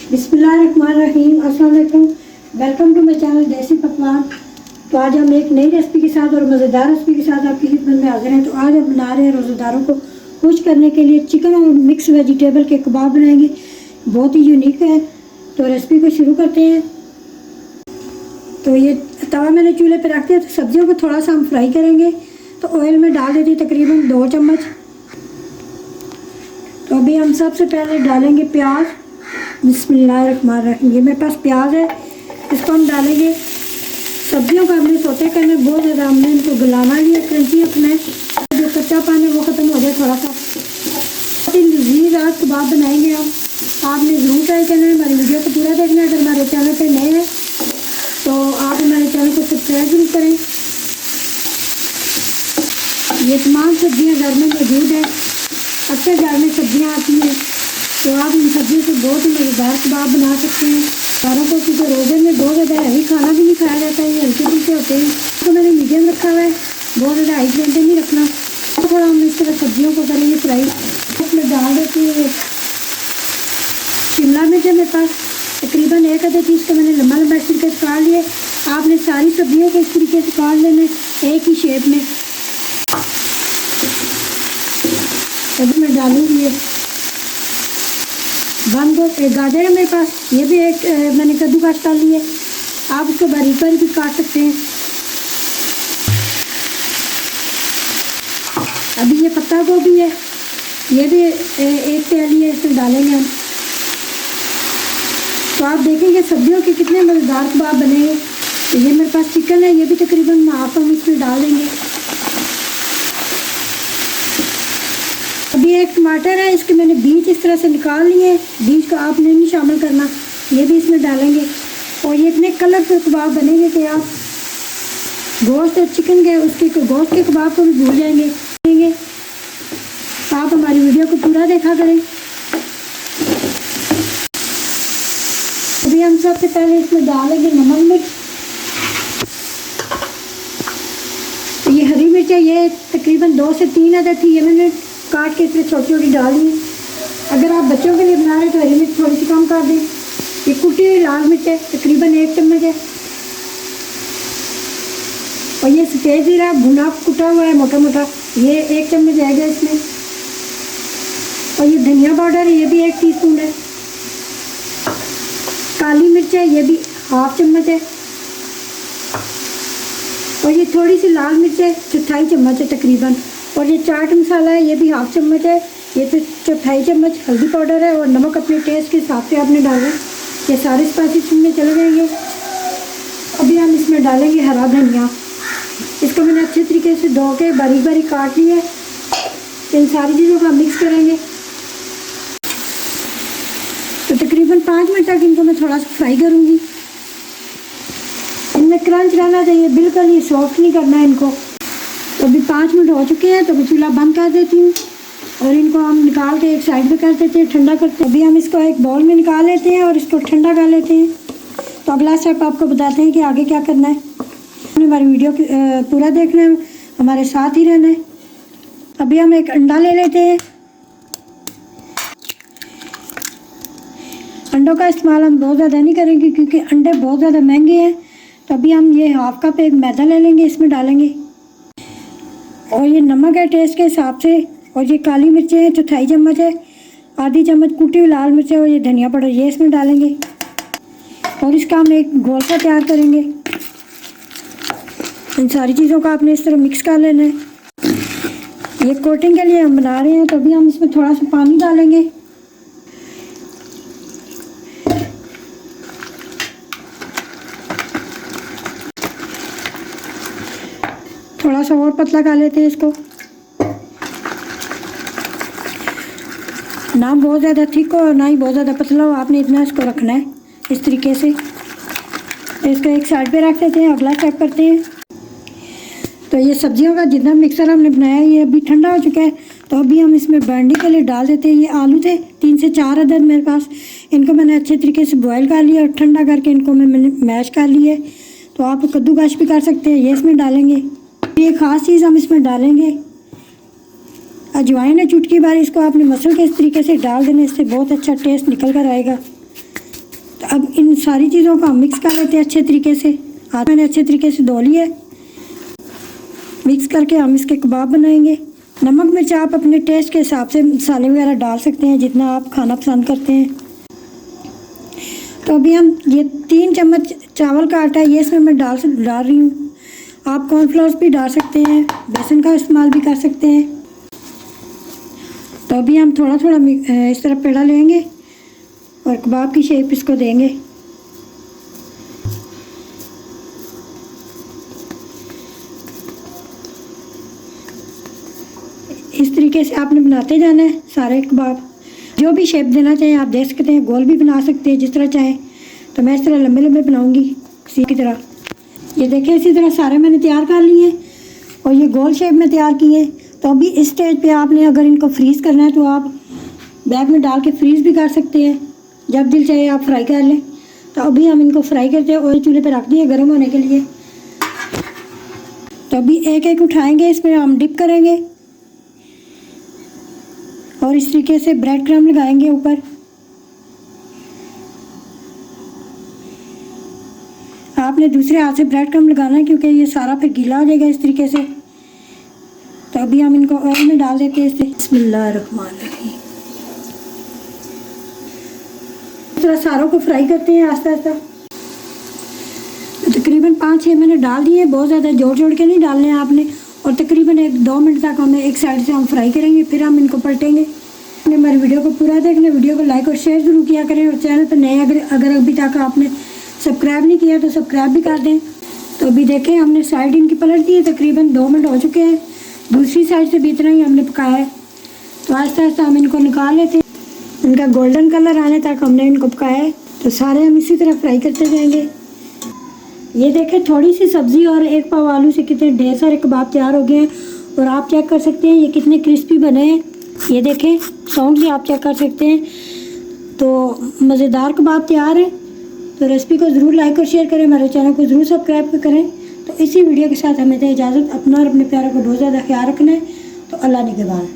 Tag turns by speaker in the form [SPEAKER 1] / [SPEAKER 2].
[SPEAKER 1] बिस्मिल्लाहिर्रहमानिर्रहीम। अस्सलाम वालेकुम। वेलकम टू माई चैनल देसी पकवान। तो आज हम एक नई रेसिपी के साथ और मज़ेदार रेसिपी के साथ आपकी खिदमत में हाजिर हैं। तो आज हम बना रहे हैं रोज़ेदारों को खुश करने के लिए चिकन और मिक्स वेजिटेबल के कबाब बनाएंगे। बहुत ही यूनिक है। तो रेसिपी को शुरू करते हैं। तो ये तवा मैंने चूल्हे पर रख दिया। तो सब्जियों को थोड़ा सा हम फ्राई करेंगे। तो ऑयल में डाल देते तकरीबन 2 चम्मच। तो अभी हम सबसे पहले डालेंगे प्याज। बिस्मिल्लाहिर्रहमानिर्रहीम। ये मेरे पास प्याज है, इसको हम डालेंगे। सब्जियों का हमने सोते करना बहुत ज़्यादा, हमने इनको गलाना भी है, क्रंची रखना है। जो कच्चा पानी वो ख़त्म हो जाए थोड़ा सा। लजीज आज कबाब बनाएंगे हम। आपने ज़रूर ट्राई करना है। हमारी वीडियो को पूरा देखना है। अगर हमारे चैनल पर नए हैं तो आप हमारे चैनल को सब्सक्राइब जरूर करें। ये तमाम सब्जियाँ घर में मौजूद है। अक्सर घर में सब्जियाँ आती हैं तो आप इन सब्जियों से बहुत ही मज़ेदार कबाब बना सकते हैं। सारों को क्योंकि रोज़े में बहुत ज़्यादा हैवी खाना भी नहीं खाया जाता है, ये हल्के फुल्के होते हैं। तो मैंने मीडियम रखा हुआ है, बहुत ज़्यादा हाई फ्लेम पे नहीं रखना। तो थोड़ा हम इस तरह सब्जियों को करेंगे फ्राई। इसमें डाल देते हैं शिमला मिर्च है मेरे पास, तकरीबन 1 आधे पीस का मैंने लंबा लंबा इस तरीके से काट लिया। आपने सारी सब्जियों को इस तरीके से काट लेना एक ही शेप में। अभी मैं डालूँगी बंद गाजर है मेरे पास, ये भी एक मैंने कद्दूकस कर ली है। आप इसको बारीक बारीक भी काट सकते हैं। अभी ये पत्ता गोभी है, ये भी एक प्याली है, इसमें डालेंगे हम। तो आप देखेंगे सब्जियों के कितने मज़ेदार कबाब बनेंगे। तो ये मेरे पास चिकन है, ये भी तकरीबन हाफ हम इसमें डाल देंगे। अभी एक टमाटर है, इसके मैंने बीज इस तरह से निकाल लिए। बीज को आपने नहीं शामिल करना, ये भी इसमें डालेंगे। और ये इतने कलरफुल कबाब बनेंगे कि आप गोश्त चिकन के उसके गोश्त के कबाब को भी भूल जाएंगे। आप हमारी वीडियो को पूरा देखा करें। अभी हम सबसे पहले इसमें डालेंगे नमक मिर्च। तो ये हरी मिर्च है, ये तकरीबन 2 से 3 अदद थी, ये मैंने काट के इसमें छोटी छोटी डाली है। अगर आप बच्चों के लिए बना रहे हैं तो हरी मिर्च थोड़ी सी कम कर दें। ये कुटी हुई लाल मिर्च है, तकरीबन 1 चम्मच है। और ये सफ़ेद ज़ीरा भुना कुटा हुआ है मोटा मोटा, ये 1 चम्मच आएगा इसमें। और ये धनिया पाउडर है, ये भी 1 टीस्पून है। काली मिर्च है, ये भी ½ चम्मच है। और ये थोड़ी सी लाल मिर्च है, 1/4 चम्मच है तकरीबन। और ये चाट मसाला है, ये भी ½ चम्मच है। ये तो 1/4 चम्मच हल्दी पाउडर है। और नमक अपने टेस्ट के हिसाब से आपने डालना है। ये सारे स्पाइसेस इसमें चले जाएंगे। अभी हम इसमें डालेंगे हरा धनिया। इसको मैंने अच्छे तरीके से धो के बारीक बारीक काट लिया है। इन सारी चीज़ों को हम मिक्स करेंगे। तो तकरीबन 5 मिनट तक इनको मैं थोड़ा सा फ्राई करूँगी। इनमें क्रंच रहना चाहिए, बिल्कुल ये सॉफ्ट नहीं करना है इनको। तो अभी 5 मिनट हो चुके हैं, तो मैं चूल्हा बंद कर देती हूँ और इनको हम निकाल के एक साइड पे कर देते हैं, ठंडा करते हैं। अभी हम इसको एक बाउल में निकाल लेते हैं और इसको ठंडा कर लेते हैं। तो अगला स्टेप आपको बताते हैं कि आगे क्या करना है। हमारी वीडियो पूरा देखना है, हमारे साथ ही रहना है। अभी हम एक अंडा ले लेते हैं। अंडों का इस्तेमाल हम बहुत ज़्यादा नहीं करेंगे क्योंकि अंडे बहुत ज़्यादा महंगे हैं। तो अभी हम ये ½ कप एक मैदा ले लेंगे, इसमें डालेंगे। और ये नमक है टेस्ट के हिसाब से। और ये काली मिर्चें हैं, 1/4 चम्मच है। आधी चम्मच कुटी हुई लाल मिर्च है। और ये धनिया पाउडर, ये इसमें डालेंगे। और इसका हम एक घोल सा तैयार करेंगे। इन सारी चीज़ों को आपने इस तरह मिक्स कर लेना है। ये कोटिंग के लिए हम बना रहे हैं। तो अभी हम इसमें थोड़ा सा पानी डालेंगे। थोड़ा सा और पतला कर लेते हैं इसको, ना बहुत ज़्यादा थिक हो और ना ही बहुत ज़्यादा पतला हो। आपने इतना इसको रखना है इस तरीके से। तो इसको एक साइड पे रख देते हैं। अगला स्टेप करते हैं। तो ये सब्जियों का जितना मिक्सर हमने बनाया है ये अभी ठंडा हो चुका है। तो अभी हम इसमें बाइंडिंग के लिए डाल देते हैं। ये आलू थे 3 से 4 अदद मेरे पास। इनको मैंने अच्छे तरीके से बॉयल कर लिया और ठंडा करके इनको मैंने मैश कर लिया है। तो आप कद्दूकस भी कर सकते हैं। ये इसमें डालेंगे। ये ख़ास चीज़ हम इसमें डालेंगे अजवाइन है, चुटकी भर। इसको आपने मसल के इस तरीके से डाल देना, इससे बहुत अच्छा टेस्ट निकल कर आएगा। तो अब इन सारी चीज़ों को हम मिक्स कर लेते हैं अच्छे तरीके से। हाथ मैंने अच्छे तरीके से धो लिया। मिक्स करके हम इसके कबाब बनाएंगे। नमक मिर्च आप अपने टेस्ट के हिसाब से मसाले वगैरह डाल सकते हैं जितना आप खाना पसंद करते हैं। तो अभी हम ये 3 चम्मच चावल का आटा ये इसमें मैं डाल रही हूँ। आप कॉर्नफ्लोर भी डाल सकते हैं, बेसन का इस्तेमाल भी कर सकते हैं। तो अभी हम थोड़ा थोड़ा इस तरह पेड़ा लेंगे और कबाब की शेप इसको देंगे। इस तरीके से आपने बनाते जाना है सारे कबाब। जो भी शेप देना चाहें आप दे सकते हैं, गोल भी बना सकते हैं जिस तरह चाहें। तो मैं इस तरह लंबे लंबे बनाऊंगी इसी की तरह। ये देखिए इसी तरह सारे मैंने तैयार कर लिए और ये गोल शेप में तैयार किए। तो अभी इस स्टेज पे आपने अगर इनको फ्रीज़ करना है तो आप बैग में डाल के फ्रीज़ भी कर सकते हैं। जब दिल चाहे आप फ्राई कर लें। तो अभी हम इनको फ्राई करते हैं और चूल्हे पे रख दिए गर्म होने के लिए। तो अभी एक एक उठाएंगे, इसमें हम डिप करेंगे और इस तरीके से ब्रेड क्रम्ब लगाएंगे ऊपर। आपने दूसरे हाथ से ब्रेड क्रम्ब लगाना है क्योंकि ये सारा फिर गीला हो जाएगा इस तरीके से। तो अभी हम इनको ऑयल में डाल देते हैं इससे। बिस्मिल्लाहिर्रहमानिर्रहीम। इस तरह सारों को फ्राई करते हैं आस्ता आस्ता। तो तकरीबन 5-6 मैंने डाल दिए, बहुत ज़्यादा जोड़ जोड़ के नहीं डालने हैं आपने। और तकरीबन 1-2 मिनट तक हमें एक साइड से हम फ्राई करेंगे, फिर हम इनको पलटेंगे। हमारी वीडियो को पूरा देखने, वीडियो को लाइक और शेयर ज़रूर किया करें। और चैनल पर नए अगर अभी तक आपने सब्सक्राइब नहीं किया तो सब्सक्राइब भी कर दें। तो अभी देखें हमने साइड इनकी पलट दी है, तकरीबन 2 मिनट हो चुके हैं। दूसरी साइड से भी इतना ही हमने पकाया है। तो आहिस्ता आहिस्ता हम इनको निकाल लेते हैं। इनका गोल्डन कलर आने तक हमने इनको पकाया है। तो सारे हम इसी तरह फ्राई करते जाएंगे। ये देखें थोड़ी सी सब्ज़ी और 1 पाव आलू से कितने ढेर सारे कबाब तैयार हो गए हैं। और आप चेक कर सकते हैं ये कितने क्रिस्पी बने हैं। ये देखें साउंड से आप चेक कर सकते हैं। तो मज़ेदार कबाब तैयार है। तो रेसिपी को ज़रूर लाइक और शेयर करें, हमारे चैनल को ज़रूर सब्सक्राइब करें। तो इसी वीडियो के साथ हमें तो इजाज़त। अपना और अपने प्यारों को बहुत ज़्यादा ख्याल रखना है। तो अल्लाह निगहबान।